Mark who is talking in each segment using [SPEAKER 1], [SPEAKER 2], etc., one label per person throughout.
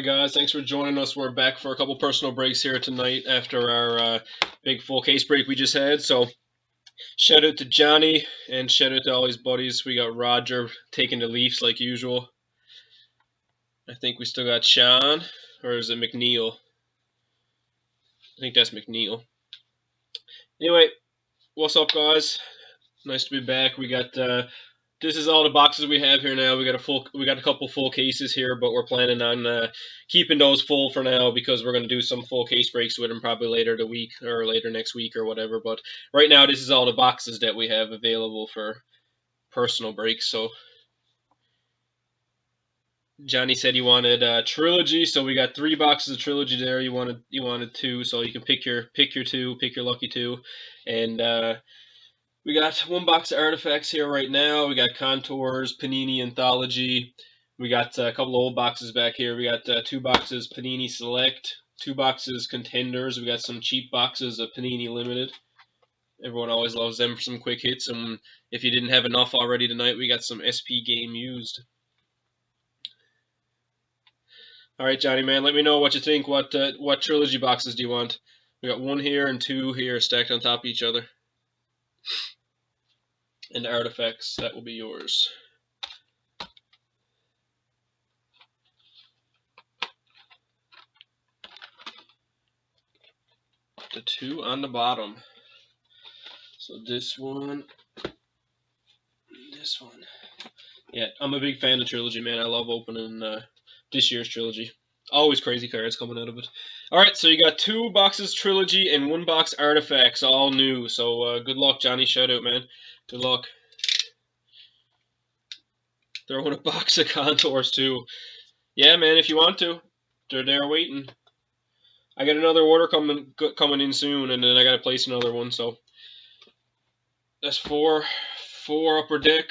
[SPEAKER 1] Alright guys, thanks for joining us. We're back for a couple personal breaks here tonight after our big full case break we just had. So shout out to Johnny and shout out to all his buddies. We got Roger taking the Leafs like usual. I think we still got Sean, or is it Macneil? I think that's Macneil. Anyway, what's up guys? Nice to be back. We got this is all the boxes we have here now. We got a couple full cases here, but we're planning on keeping those full for now because we're going to do some full case breaks with them probably later the week or later next week or whatever. But right now, this is all the boxes that we have available for personal breaks. So Johnny said he wanted Trilogy, so we got 3 boxes of Trilogy there. You wanted 2, so you can pick your 2, pick your lucky 2, and we got 1 box of Artifacts here right now. We got Contours, Panini Anthology. We got a couple of old boxes back here. We got 2 boxes Panini Select, 2 boxes Contenders. We got some cheap boxes of Panini Limited. Everyone always loves them for some quick hits. And if you didn't have enough already tonight, we got some SP Game Used. All right, Johnny, man, let me know what you think. What Trilogy boxes do you want? We got 1 here and 2 here stacked on top of each other. And Artifacts, that will be yours. The 2 on the bottom. So this one. Yeah, I'm a big fan of Trilogy, man. I love opening this year's Trilogy. Always crazy cards coming out of it. Alright, so you got 2 boxes Trilogy and 1 box Artifacts, all new. So good luck, Johnny. Shout out, man. Good luck. Throwing a box of Contours, too. Yeah, man, if you want to. They're there waiting. I got another order coming in soon, and then I got to place another one, so. That's 4 upper deck.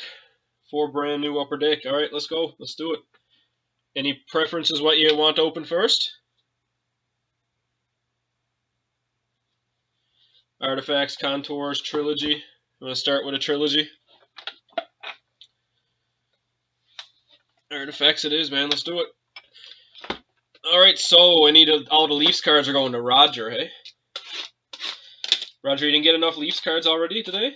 [SPEAKER 1] 4 brand new upper deck. Alright, let's go. Let's do it. Any preferences what you want to open first? Artifacts, Contours, Trilogy. I'm going to start with a Trilogy. Artifacts it is, man. Let's do it. Alright, so I need all the Leafs cards are going to Roger, hey? Roger, you didn't get enough Leafs cards already tonight?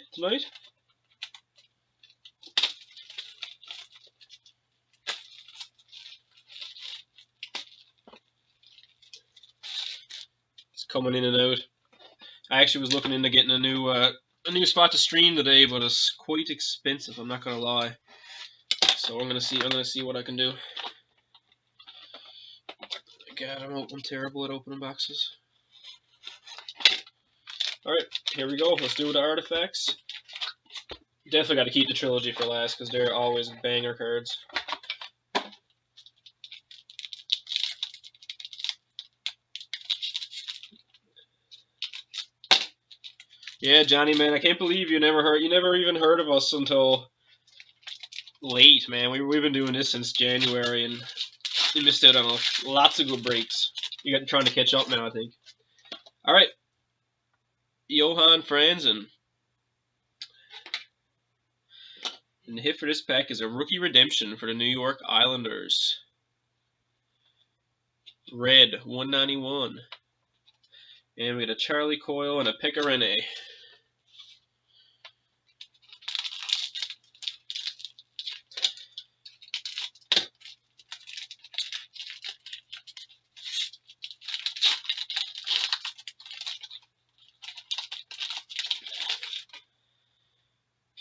[SPEAKER 1] It's coming in and out. I actually was looking into getting a new spot to stream today, but it's quite expensive, I'm not gonna lie. So I'm gonna see what I can do. God, I'm terrible at opening boxes. Alright, here we go. Let's do the Artifacts. Definitely got to keep the Trilogy for last because they're always banger cards. Yeah, Johnny, man, I can't believe you never even heard of us until late, man. We've been doing this since January, and you missed out on lots of good breaks. You got trying to catch up now, I think. All right, Johan Franzen. And the hit for this pack is a rookie redemption for the New York Islanders. Red, 191. And we got a Charlie Coyle and a Pecorine.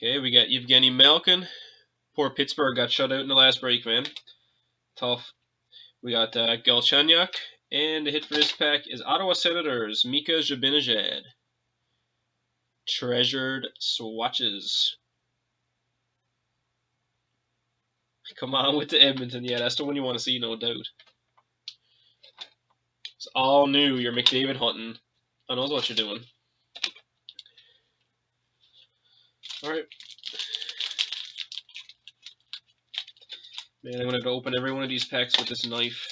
[SPEAKER 1] Okay, we got Evgeny Malkin. Poor Pittsburgh got shut out in the last break, man. Tough. We got Galchenyuk. And the hit for this pack is Ottawa Senators, Mika Zibanejad. Treasured swatches. Come on with the Edmonton. Yeah, that's the one you want to see, no doubt. It's all new. You're McDavid hunting. I know what you're doing. Alright. Man, I'm going to have to open every one of these packs with this knife.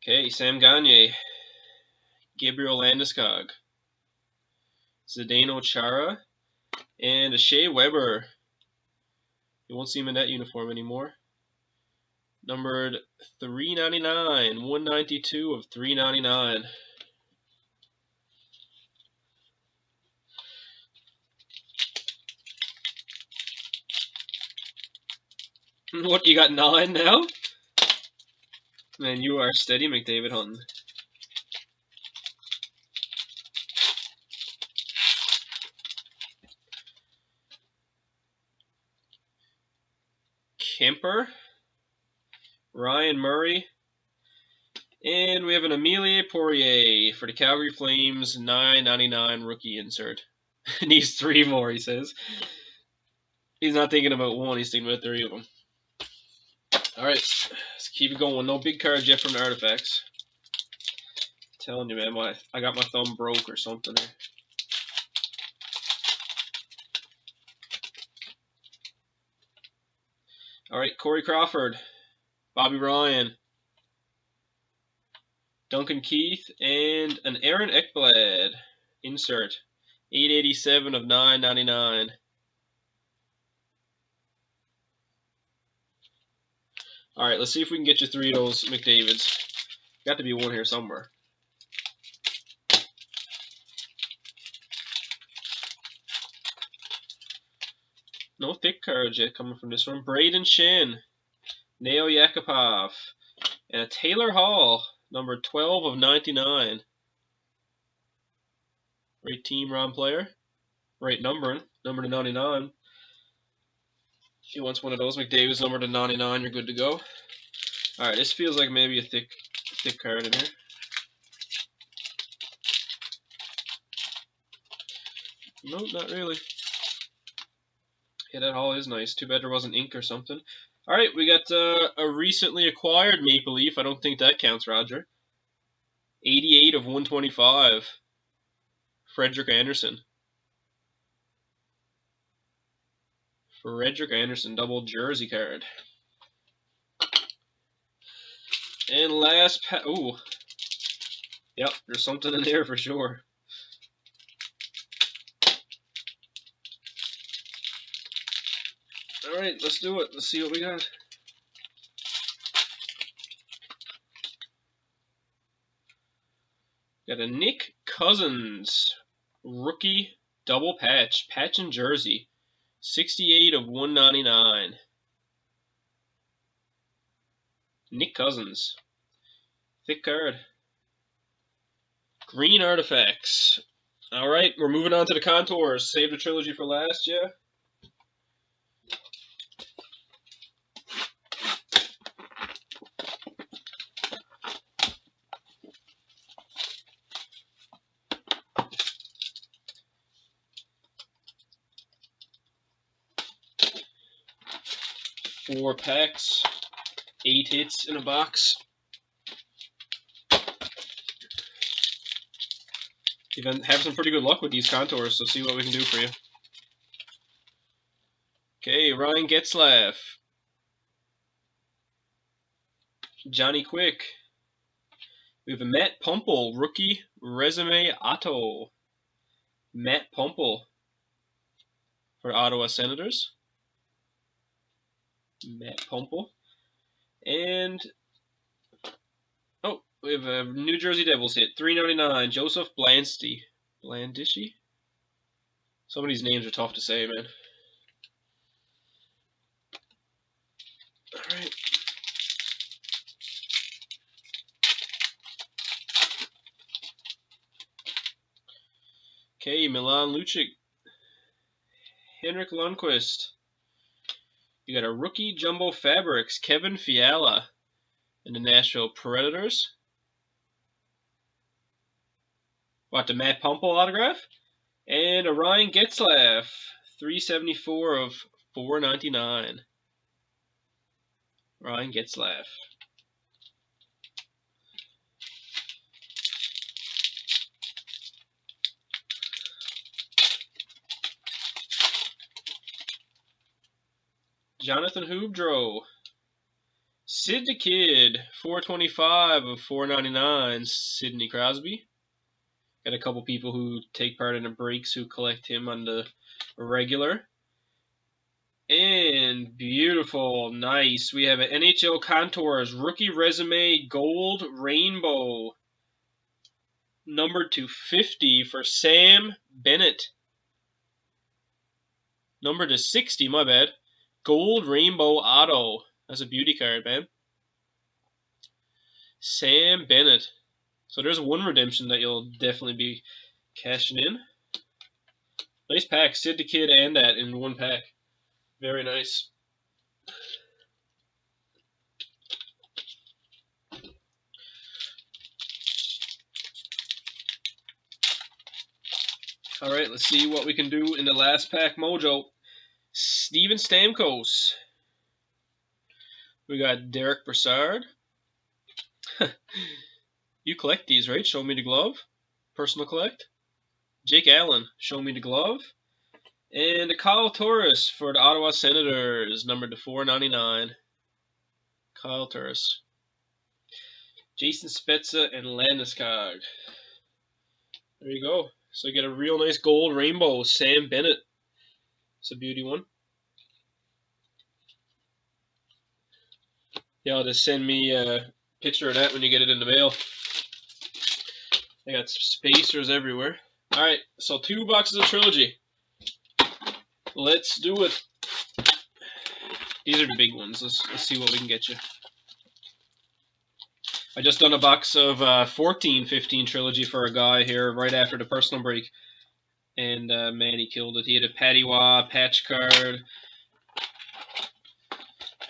[SPEAKER 1] Okay, Sam Gagner. Gabriel Landeskog. Zdeno Chara, and a Shea Weber. You won't see him in that uniform anymore. Numbered 399, 192 of 399. What, you got 9 now? Man, you are steady McDavid hunting. Kemper, Ryan Murray, and we have an Emilie Poirier for the Calgary Flames, $9.99 rookie insert. Needs 3 more, he says. He's not thinking about 1, he's thinking about 3 of them. Alright, let's keep it going. No big cards yet from the artifacts. I'm telling you, man, I got my thumb broke or something here. Alright, Corey Crawford, Bobby Ryan, Duncan Keith, and an Aaron Ekblad insert. 887 of 999. Alright, let's see if we can get you 3 of those McDavids. Got to be 1 here somewhere. No thick cards yet coming from this one. Braden Shen, Neo Yakupov, and a Taylor Hall, number 12 of 99. Great team, Ron player. Right numbering, number to 99. If he wants one of those McDavid's number to 99, you're good to go. Alright, this feels like maybe a thick card in here. Nope, not really. Yeah, that Hall is nice. Too bad there wasn't ink or something. Alright, we got a recently acquired Maple Leaf. I don't think that counts, Roger. 88 of 125. Frederik Andersen. Frederik Andersen, double jersey card. And last ooh. Yep, there's something in there for sure. Alright, let's do it. Let's see what we got. Got a Nick Cousins rookie double patch and jersey. 68 of 199. Nick Cousins. Thick card. Green artifacts. Alright, we're moving on to the contours. Save the trilogy for last, yeah? Four packs, 8 hits in a box. You've been having some pretty good luck with these contours, so see what we can do for you. Okay, Ryan Getzlaf. Johnny Quick. We have a Matt Pumple, rookie resume auto. Matt Pumple for Ottawa Senators. Matt Pumple. And oh, we have a New Jersey Devils hit. $3.99. Joseph Blandishy. Some of these names are tough to say, man. Alright. Okay, Milan Lucic. Henrik Lundqvist. You got a rookie Jumbo Fabrics, Kevin Fiala, and the Nashville Predators. What, the Matt Pumple autograph? And a Ryan Getzlaf, 374 of 499. Ryan Getzlaf. Jonathan Hubdro. Sid the Kid, 425 of 499. Sidney Crosby. Got a couple people who take part in the breaks who collect him on the regular. And beautiful, nice. We have an NHL Contours Rookie Resume Gold Rainbow. Numbered to 50 for Sam Bennett. Numbered to 60, my bad. Gold Rainbow Auto. That's a beauty card, man. Sam Bennett. So there's one redemption that you'll definitely be cashing in. Nice pack. Sid the Kid and that in one pack. Very nice. Alright, let's see what we can do in the last pack mojo. Steven Stamkos. We got Derek Brassard. You collect these, right? Show me the glove. Personal collect. Jake Allen, show me the glove. And Kyle Turris for the Ottawa Senators, numbered to 499. Kyle Turris. Jason Spezza and Landeskog. There you go. So you get a real nice gold rainbow. Sam Bennett. It's a beauty one. Yeah, just send me a picture of that when you get it in the mail. I got spacers everywhere. Alright, so 2 boxes of Trilogy. Let's do it. These are the big ones. Let's see what we can get you. I just done a box of 14-15 Trilogy for a guy here right after the personal break. And man, he killed it. He hit a Patty Waugh patch card.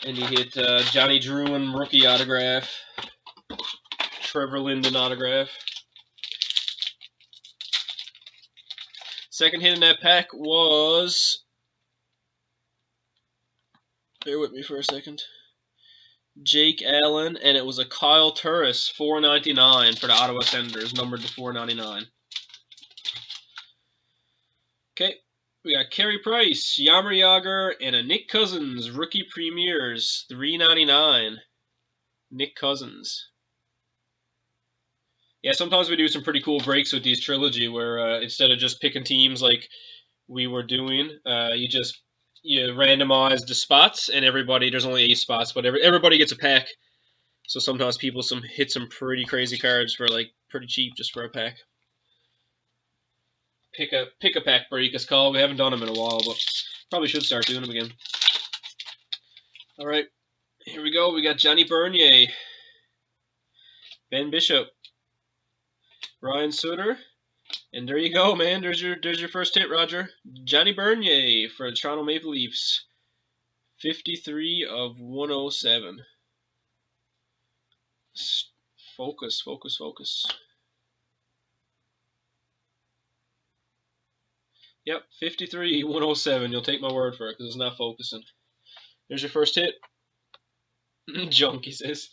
[SPEAKER 1] And he hit Johnny Druin rookie autograph. Trevor Linden autograph. Second hit in that pack was... Bear with me for a second. Jake Allen, and it was a Kyle Turris, $4.99 for the Ottawa Senators, numbered to 499. Okay, we got Carey Price, Jaromir Jagr, and a Nick Cousins rookie premieres, $3.99. Nick Cousins. Yeah, sometimes we do some pretty cool breaks with these Trilogy, where instead of just picking teams like we were doing, you randomize the spots, and there's only 8 spots, but everybody gets a pack. So sometimes people hit some pretty crazy cards for like pretty cheap just for a pack. Pick a pack break is called. We haven't done them in a while, but probably should start doing them again. All right, here we go. We got Johnny Bernier, Ben Bishop, Ryan Suter. And there you go, man. There's your first hit, Roger. Johnny Bernier for the Toronto Maple Leafs. 53 of 107. Focus, focus, focus. Yep, 53, 107. You'll take my word for it because it's not focusing. There's your first hit. Junk, he says.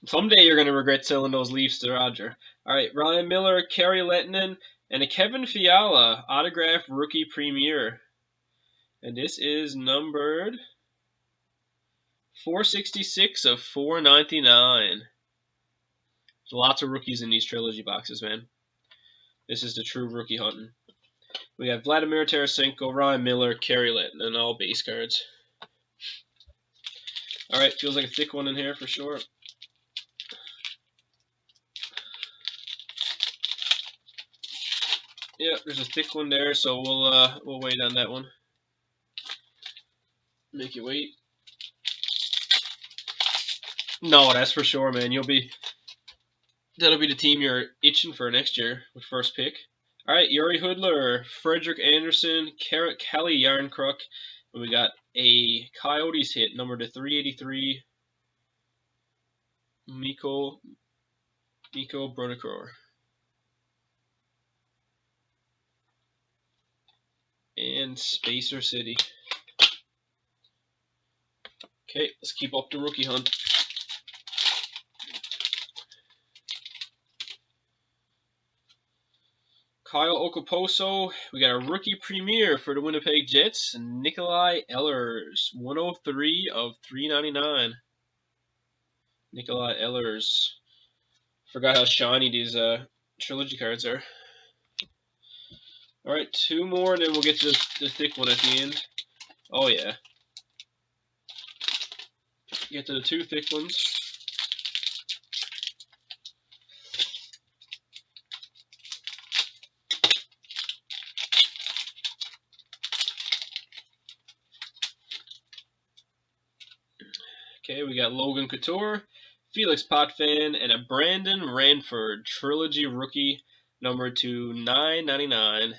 [SPEAKER 1] Someday you're going to regret selling those Leafs to Roger. All right, Ryan Miller, Kerry Lettinen, and a Kevin Fiala autograph rookie premiere. And this is numbered 466 of 499. There's lots of rookies in these Trilogy boxes, man. This is the true rookie hunting. We have Vladimir Tarasenko, Ryan Miller, Kerry Lettinen, and all base cards. All right, feels like a thick one in here for sure. Yeah, there's a thick one there, so we'll wait on that one. Make you wait. No, that's for sure, man. That'll be the team you're itching for next year with first pick. All right, Yuri Hudler, Frederick Anderson, Kelly Yarncrook, and we got a Coyotes hit, number to 383. Mikko Brunicore. And Spacer City. Okay, let's keep up the rookie hunt. Kyle Okposo, we got a rookie premiere for the Winnipeg Jets, Nikolai Ehlers, 103 of 399. Nikolai Ehlers. Forgot how shiny these Trilogy cards are. Alright, 2 more, and then we'll get to the thick one at the end. Oh, yeah. Get to the 2 thick ones. Okay, we got Logan Couture, Felix Potvin, and a Brandon Ranford Trilogy rookie, number to 999.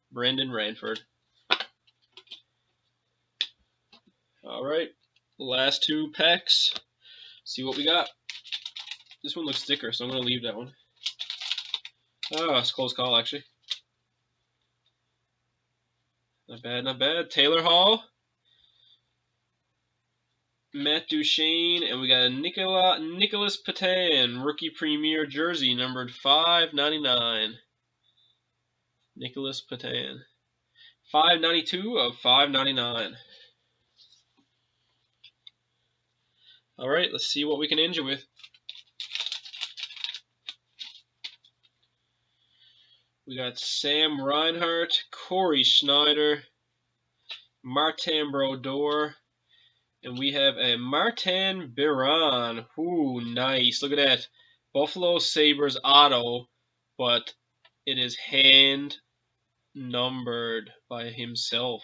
[SPEAKER 1] Brandon Ranford. Alright, last 2 packs. See what we got. This one looks thicker, so I'm going to leave that one. Oh, it's a close call, actually. Not bad, not bad. Taylor Hall. Matt Duchene, and we got a Nicholas Patan, rookie premier jersey, numbered 599. Nicholas Patan. 592 of 599. Alright, let's see what we can end you with. We got Sam Reinhart, Corey Schneider, Martin Brodeur, and we have a Martin Biron. Ooh, nice. Look at that. Buffalo Sabres auto, but it is hand numbered by himself.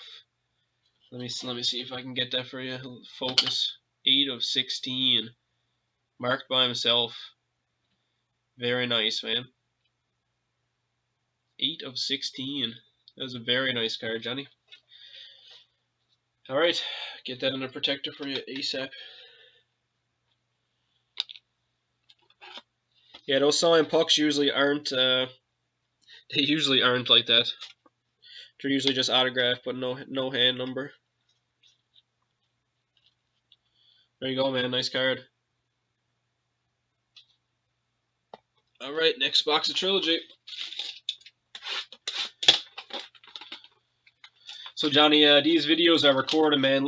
[SPEAKER 1] Let me see if I can get that for you. Focus. 8 of 16. Marked by himself. Very nice, man. 8 of 16. That was a very nice card, Johnny. Alright, get that in a protector for you ASAP. Yeah, those signed pucks usually aren't, they usually aren't like that. They're usually just autographed, but no hand number. There you go, man. Nice card. Alright, next box of Trilogy. So Johnny, these videos are recorded, man.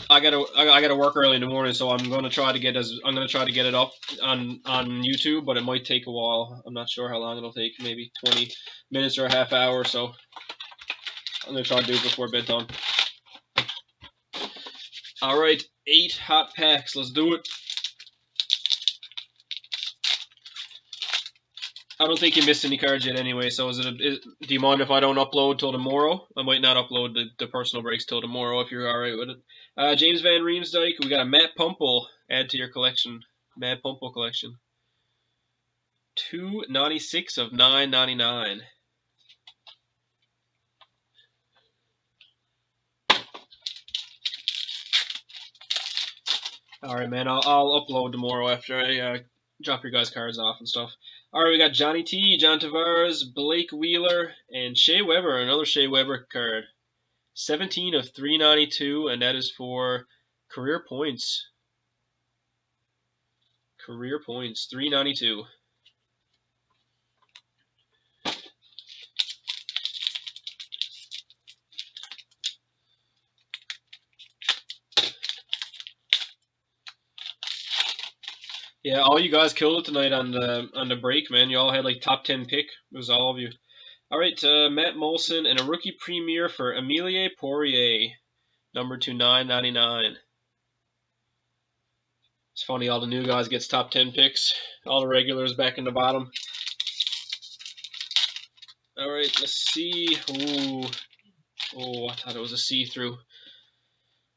[SPEAKER 1] I gotta work early in the morning, so I'm gonna try to get it up on YouTube, but it might take a while. I'm not sure how long it'll take, maybe 20 minutes or a half hour. So I'm gonna try to do it before bedtime. All right, 8 hot packs. Let's do it. I don't think you missed any cards yet anyway, so do you mind if I don't upload till tomorrow? I might not upload the personal breaks till tomorrow if you're alright with it. James Van Riemsdyk, we got a Matt Pumple, add to your collection. Matt Pumple collection. 296 of 999. Alright, man, I'll upload tomorrow after I drop your guys' cards off and stuff. Alright, we got Johnny T, John Tavares, Blake Wheeler, and Shea Weber, another Shea Weber card. 17 of 392, and that is for career points. Career points, 392. Yeah, all you guys killed it tonight on the break, man. You all had like top 10 pick. It was all of you. All right, Matt Molson and a rookie premier for Emilie Poirier, number to 999. It's funny, all the new guys gets top 10 picks. All the regulars back in the bottom. All right, let's see. Ooh, oh, I thought it was a see-through.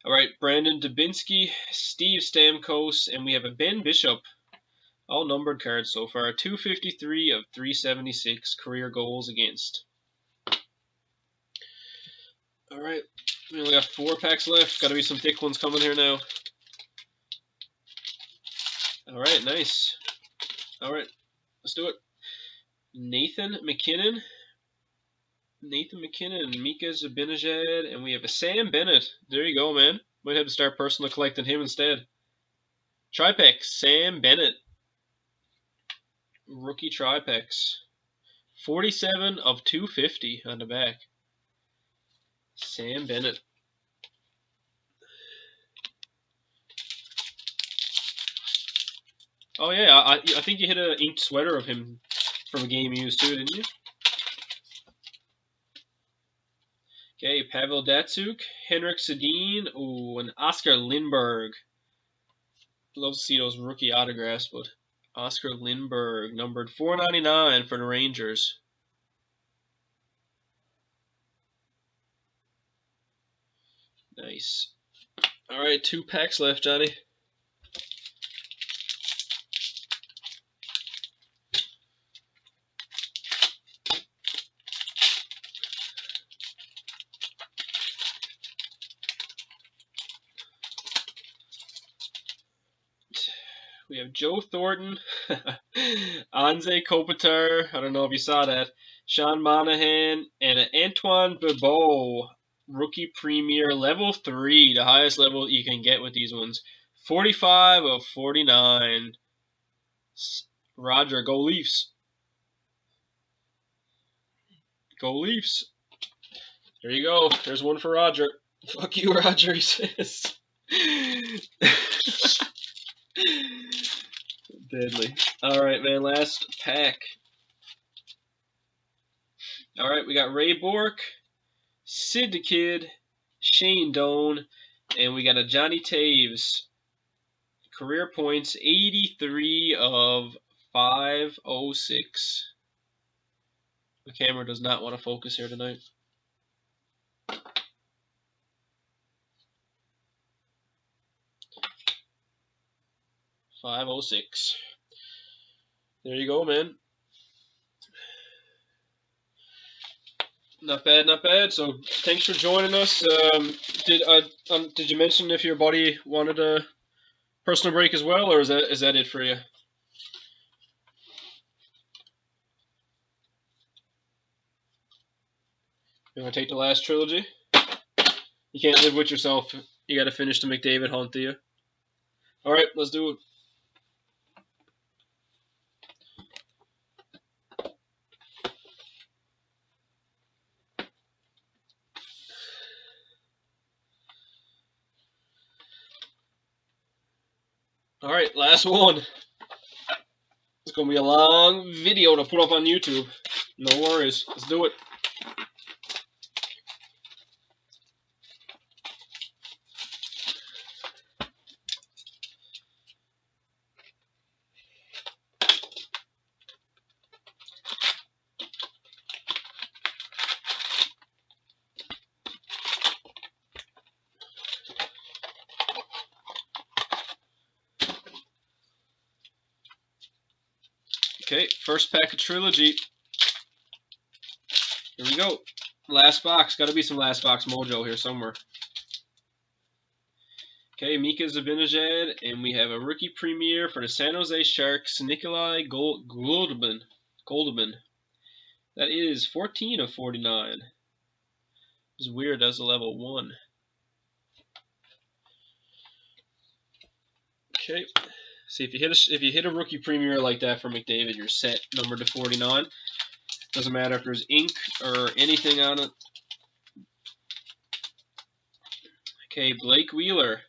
[SPEAKER 1] All right, Brandon Dubinsky, Steve Stamkos, and we have a Ben Bishop. All numbered cards so far. 253 of 376 career goals against. All right, we only got 4 packs left. Got to be some thick ones coming here now. All right, nice. All right, let's do it. Nathan McKinnon, Mika Zibanejad, and we have a Sam Bennett. There you go, man. Might have to start personally collecting him instead. Tripex, Sam Bennett. Rookie Tripex. 47 of 250 on the back. Sam Bennett. Oh yeah, I think you hit an inked sweater of him from a game you used too, didn't you? Okay, Pavel Datsuk, Henrik Sedin, ooh, and Oscar Lindberg. Love to see those rookie autographs, but Oscar Lindberg, numbered 499 for the Rangers. Nice. All right, 2 packs left, Johnny. We have Joe Thornton, Anze Kopitar, I don't know if you saw that, Sean Monahan, and Antoine Bibeau, rookie premier, level 3, the highest level you can get with these ones. 45 of 49. Roger, go Leafs. Go Leafs. There you go. There's one for Roger. Fuck you, Roger, he says. Deadly. Alright, man, last pack. Alright, we got Ray Bork, Sid the Kid, Shane Doan, and we got a Johnny Taves. Career points, 83 of 506. The camera does not want to focus here tonight. .506. There you go, man. Not bad, not bad. So thanks for joining us. Did you mention if your buddy wanted a personal break as well, or is that it for you? You want to take the last trilogy? You can't live with yourself. You got to finish the McDavid hunt, do you? All right, let's do it. All right, last one. It's going to be a long video to put up on YouTube. No worries. Let's do it. Okay, first pack of Trilogy. Here we go. Last box. Got to be some last box mojo here somewhere. Okay, Mika Zibanejad, and we have a rookie premiere for the San Jose Sharks, Nikolai Goldman. That is 14 of 49. It's weird, that's a level 1. Okay, see if you hit a rookie premiere like that for McDavid, you're set, numbered to 49. Doesn't matter if there's ink or anything on it. Okay, Blake Wheeler,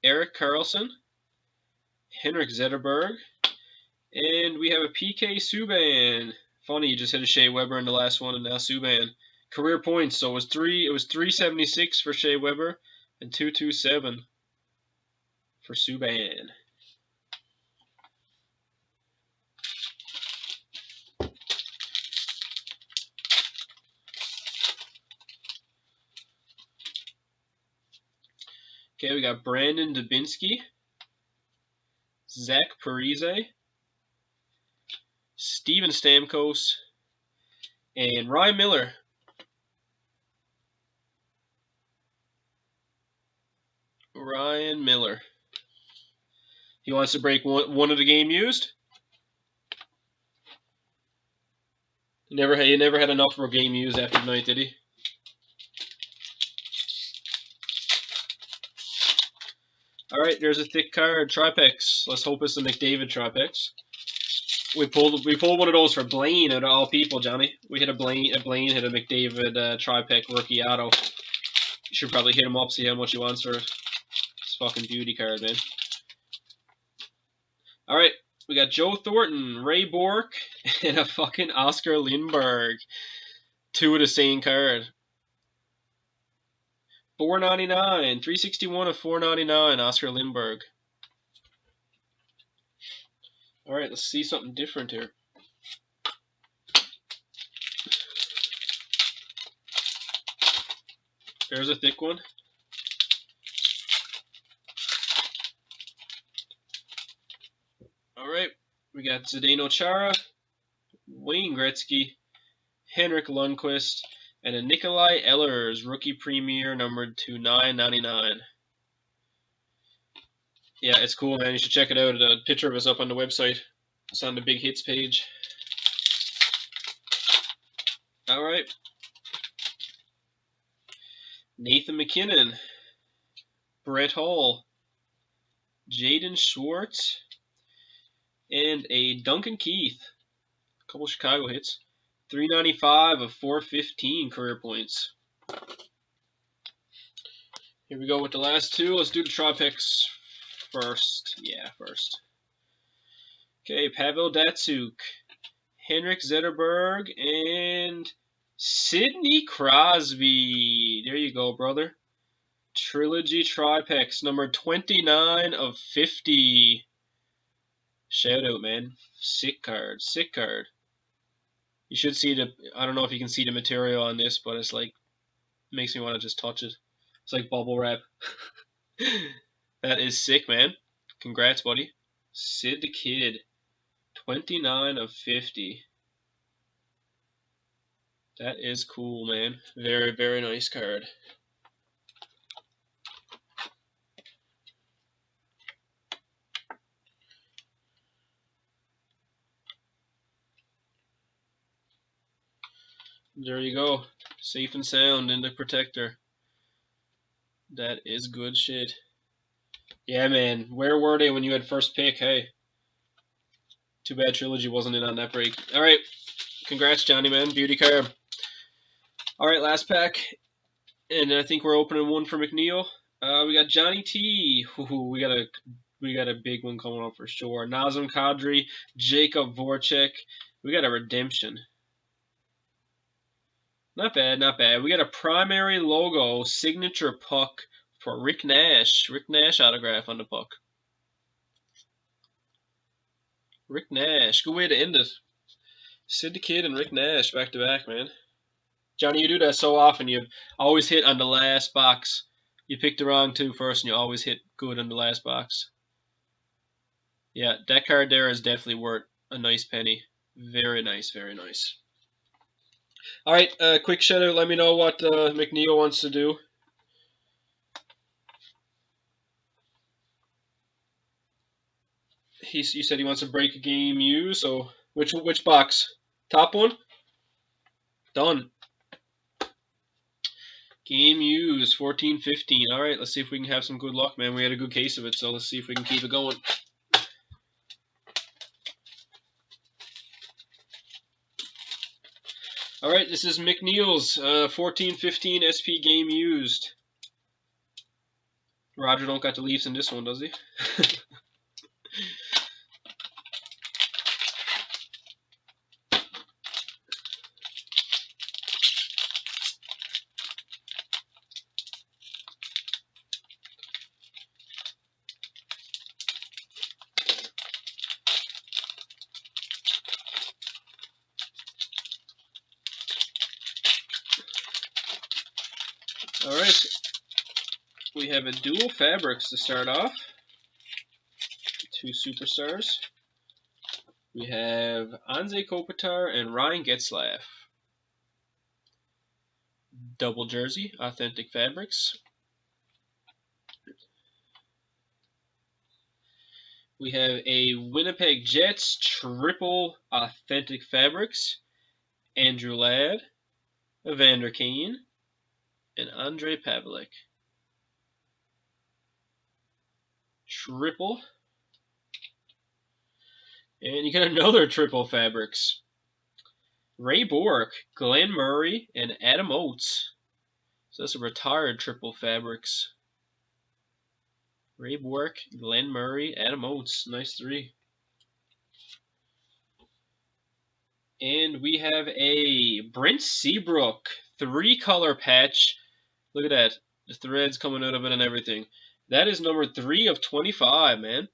[SPEAKER 1] Erik Karlsson, Henrik Zetterberg, and we have a PK Subban. Funny, you just hit a Shea Weber in the last one, and now Subban. Career points, so it was 376 for Shea Weber and 227 for Subban. Okay, we got Brandon Dubinsky, Zach Parise, Steven Stamkos, and Ryan Miller. Ryan Miller. He wants to break one of the game used. He never had enough for a game used after tonight, did he? All right, there's a thick card, Tripex. Let's hope it's the McDavid Tripex. We pulled one of those for Blaine out of all people, Johnny. We hit a Blaine hit a McDavid Tripex rookie auto. You should probably hit him up, see how much he wants for this fucking beauty card, man. All right, we got Joe Thornton, Ray Bork, and a fucking Oscar Lindbergh. 2 of the same card. $4.99, 361 of 4.99, Oscar Lindbergh. All right, let's see something different here. There's a thick one. All right, we got Zdeno Chara, Wayne Gretzky, Henrik Lundqvist, and a Nikolai Ehlers rookie premier numbered to 9.99. Yeah, it's cool, man. You should check it out. A picture of us up on the website. It's on the big hits page. All right. Nathan McKinnon, Brett Hull, Jaden Schwartz, and a Duncan Keith. A couple Chicago hits. 395 of 415 career points. Here we go with the last 2. Let's do the Tropics first. Yeah, first. Okay, Pavel Datsuk, Henrik Zetterberg, and Sidney Crosby. There you go, brother. Trilogy Tripex, number 29 of 50. Shout out, man. Sick card. Sick card. You should see the... I don't know if you can see the material on this, but it's like... makes me want to just touch it. It's like bubble wrap. That is sick, man. Congrats, buddy. Sid the Kid. 29 of 50. That is cool, man. Very, very nice card. There you go. Safe and sound in the protector. That is good shit. Yeah, man. Where were they when you had first pick? Hey. Too bad Trilogy wasn't in on that break. All right. Congrats, Johnny, man. Beauty card. All right, last pack. And I think we're opening one for Macneil. We got Johnny T. Ooh, we got a big one coming up for sure. Nazem Kadri, Jacob Voracek. We got a redemption. Not bad, not bad. We got a primary logo signature puck for Rick Nash. Rick Nash autograph on the puck. Rick Nash. Good way to end it. Sid the Kid and Rick Nash back to back, man. Johnny, you do that so often. You always hit on the last box. You pick the wrong 2 first, and you always hit good on the last box. Yeah, that card there is definitely worth a nice penny. Very nice, very nice. All right, quick shout out. Let me know what Macneil wants to do. You said he wants to break a game U. So which box? Top one. Done. Game used 14-15. All right, let's see if we can have some good luck, man. We had a good case of it, so let's see if we can keep it going. All right, this is Macneil's 14-15 SP game used. Roger don't got the Leafs in this one, does he? All right, we have a dual fabrics to start off. 2 superstars. We have Anze Kopitar and Ryan Getzlaf. Double jersey, authentic fabrics. We have a Winnipeg Jets triple authentic fabrics. Andrew Ladd, Evander Kane, and Andre Pavelec. Triple. And you got another triple fabrics. Ray Bork, Glenn Murray, and Adam Oates. So that's a retired triple fabrics. Ray Bork, Glenn Murray, Adam Oates. Nice 3. And we have a Brent Seabrook 3-color patch. Look at that. The threads coming out of it and everything. That is number 3 of 25, man.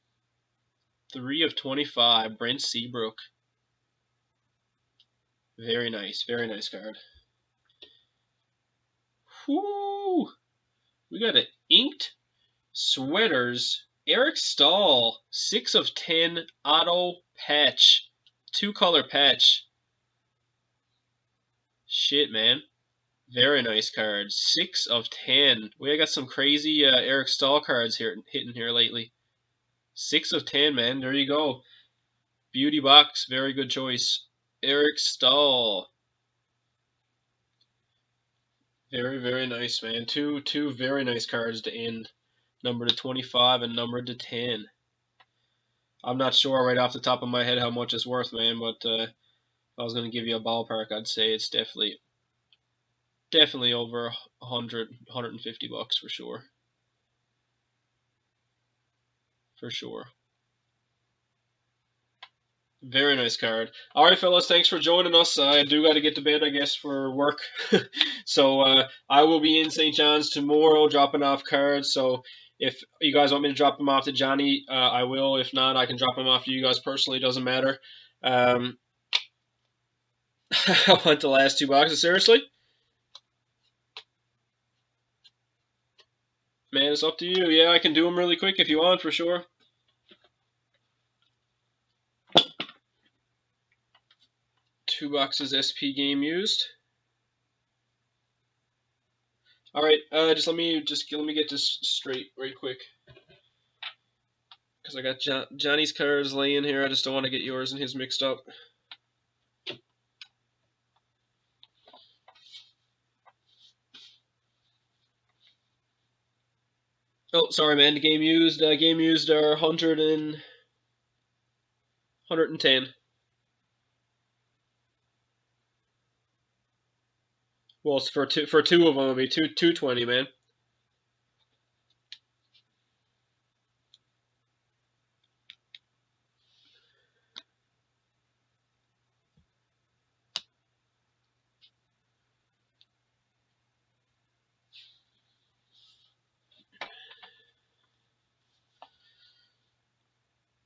[SPEAKER 1] 3 of 25, Brent Seabrook. Very nice card. Whoo! We got an inked sweaters. Eric Stahl, 6 of 10 auto patch. 2-color patch. Shit, man. Very nice card. 6 of 10. We got some crazy Eric Stahl cards here hitting here lately. 6 of 10, man. There you go. Beauty box. Very good choice. Eric Stahl. Very nice, man. Two very nice cards to end. Number to 25 and number to 10. I'm not sure right off the top of my head how much it's worth, man, but if I was going to give you a ballpark, I'd say it's definitely over 100, 150 bucks for sure. For sure. Very nice card. All right, fellas, thanks for joining us. I do got to get to bed, I guess, for work. So I will be in St. John's tomorrow dropping off cards. So if you guys want me to drop them off to Johnny, I will. If not, I can drop them off to you guys personally. Doesn't matter. I want the last 2 boxes. Seriously? Man, it's up to you. Yeah, I can do them really quick if you want, for sure. Two boxes SP game used. All right, just let me get this straight right quick, because I got Johnny's cards laying here. I just don't want to get yours and his mixed up. Oh, sorry, man. The game used are 110. Well, it's for two of them, it'll be 220, man.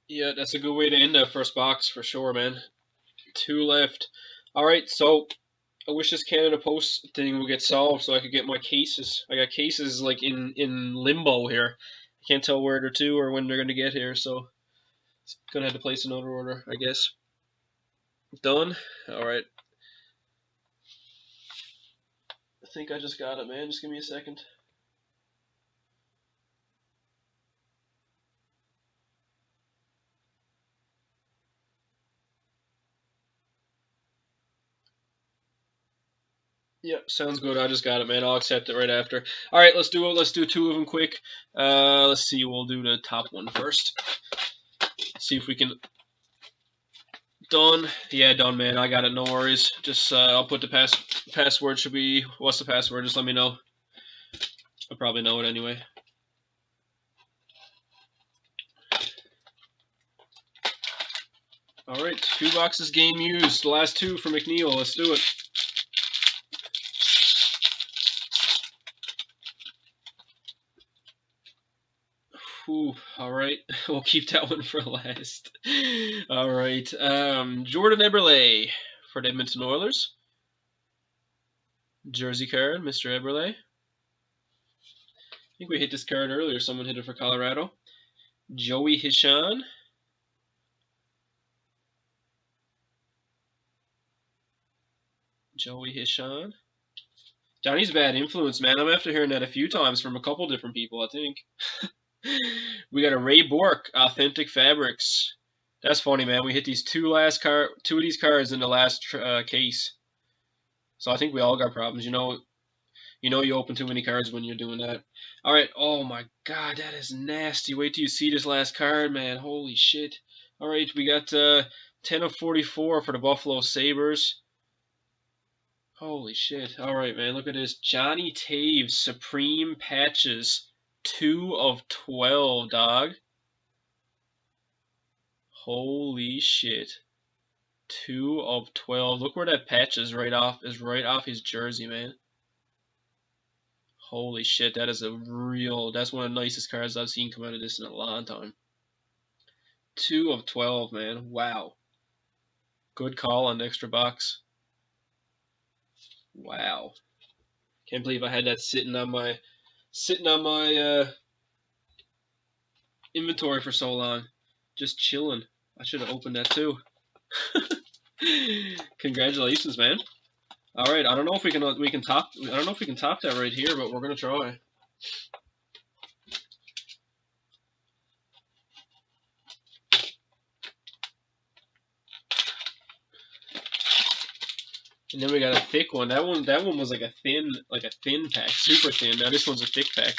[SPEAKER 1] Yeah, that's a good way to end that first box for sure, man. 2 left. All right, so I wish this Canada Post thing would get solved so I could get my cases. I got cases like in limbo here. I can't tell where they're to or when they're gonna get here, so gonna have to place another order, I guess. Done. All right. I think I just got it, man. Just give me a second. Yep, sounds good. I just got it, man. I'll accept it right after. All right, let's do it. Let's do 2 of them quick. Let's see. We'll do the top one first. See if we can. Done. Yeah, done, man. I got it. No worries. Just I'll put the password. Should be. What's the password? Just let me know. I probably know it anyway. All right, 2 boxes game used. The last 2 for Macneil. Let's do it. Ooh, all right, we'll keep that one for last. All right, Jordan Eberle for the Edmonton Oilers. Jersey card, Mr. Eberle. I think we hit this card earlier. Someone hit it for Colorado. Joey Hishan. Joey Hishan. Johnny's bad influence, man. I'm after hearing that a few times from a couple different people, I think. We got a Ray Bork, Authentic Fabrics. That's funny, man. We hit these 2 of these cards in the last case. So I think we all got problems. You know you open too many cards when you're doing that. All right. Oh my God, that is nasty. Wait till you see this last card, man. Holy shit. All right, we got 10 of 44 for the Buffalo Sabres. Holy shit. All right, man. Look at this. Johnny Taves Supreme Patches. 2 of 12, dog. Holy shit. 2 of 12. Look where that patch is right off his jersey, man. Holy shit, that is that's one of the nicest cards I've seen come out of this in a long time. 2 of 12, man. Wow. Good call on the extra box. Wow. Can't believe I had that sitting on my inventory for so long. Just chilling. I should have opened that too. Congratulations, man. All right, I don't know if we can top that right here, but we're gonna try. And then we got a thick one. That one was like a thin pack, super thin. Now this one's a thick pack.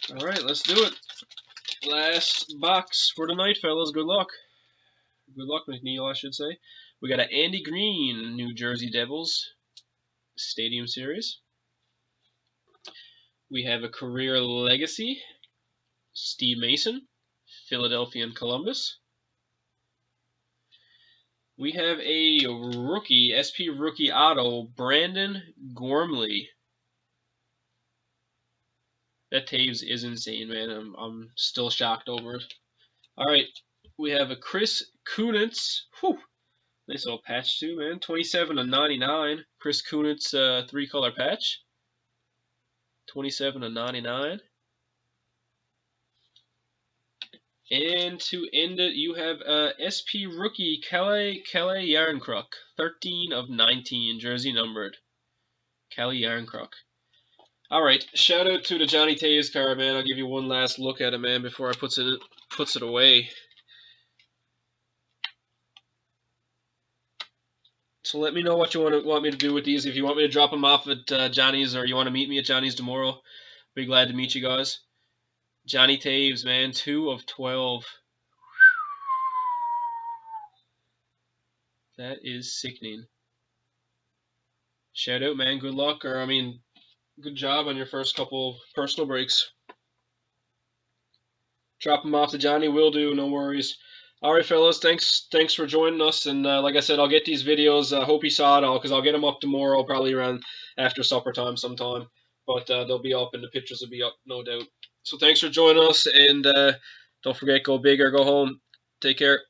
[SPEAKER 1] All right, let's do it. Last box for tonight, fellas. Good luck. Good luck, Macneil, I should say. We got an Andy Green, New Jersey Devils Stadium Series. We have a Career Legacy, Steve Mason, Philadelphia and Columbus. We have a rookie, SP Rookie Auto, Brandon Gormley. That Taves is insane, man. I'm still shocked over it. All right, we have a Chris Kunitz. Whew. Nice little patch too, man. 27/99. Chris Kunitz 3-color patch. 27/99. And to end it, you have SP Rookie Kalle Järnkrok. 13/19. Jersey numbered. Kalle Järnkrok. All right, shout out to the Jonny Taves card, man. I'll give you one last look at it, man, before I puts it away. So let me know what you want me to do with these. If you want me to drop them off at Johnny's, or you want to meet me at Johnny's tomorrow, be glad to meet you guys. Jonny Taves, man, 2 of 12. That is sickening. Shout out, man. Good luck, or I mean, good job on your first couple personal breaks. Drop them off to Johnny, will do, no worries. All right, fellas, thanks for joining us. And like I said, I'll get these videos. I hope you saw it all, because I'll get them up tomorrow, probably around after supper time sometime. But they'll be up, and the pictures will be up, no doubt. So thanks for joining us, and don't forget, go big or go home. Take care.